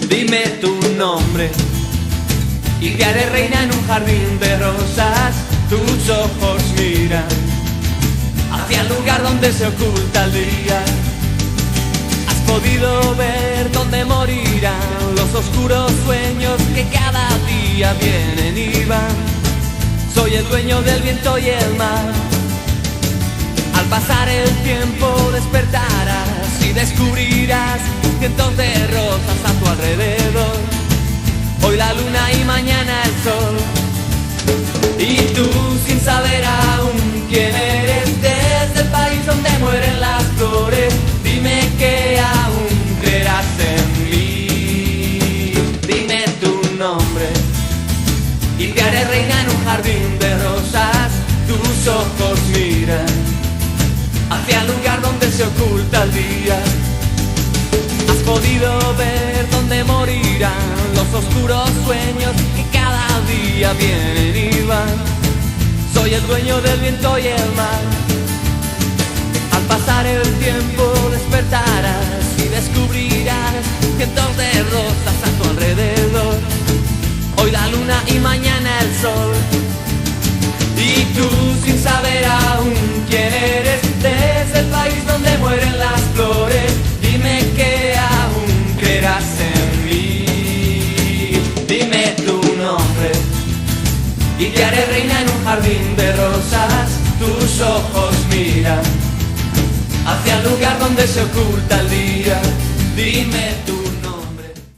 Dime tu nombre y te haré reina en un jardín de rosas. Tus ojos miran hacia el lugar donde se oculta el día. Has podido ver dónde morirán los oscuros sueños que cada día vienen y van. Soy el dueño del viento y el mar. Al pasar el tiempo despertarás y descubrirás cientos de rosas a tu alrededor. Hoy la luna y mañana el sol. Y tú, sin saber aún quién eres, desde el país donde mueren las flores, dime que aún creerás en mí. Dime tu nombre y te haré reina en un jardín de rosas. Tus ojos miran hacia el lugar donde se oculta el día. Has podido ver dónde morirán los oscuros sueños que cada día vienen y van. Soy el dueño del viento y el mar. Al pasar el tiempo despertarás y descubrirás cientos de rosas a tu alrededor. Hoy la luna y mañana el sol. Y tú, sin saber aún quién eres, desde el país donde mueren las flores, dime que aún creerás en mí. Dime tu nombre y te haré reina en un jardín de rosas. Tus ojos miran hacia el lugar donde se oculta el día. Dime tu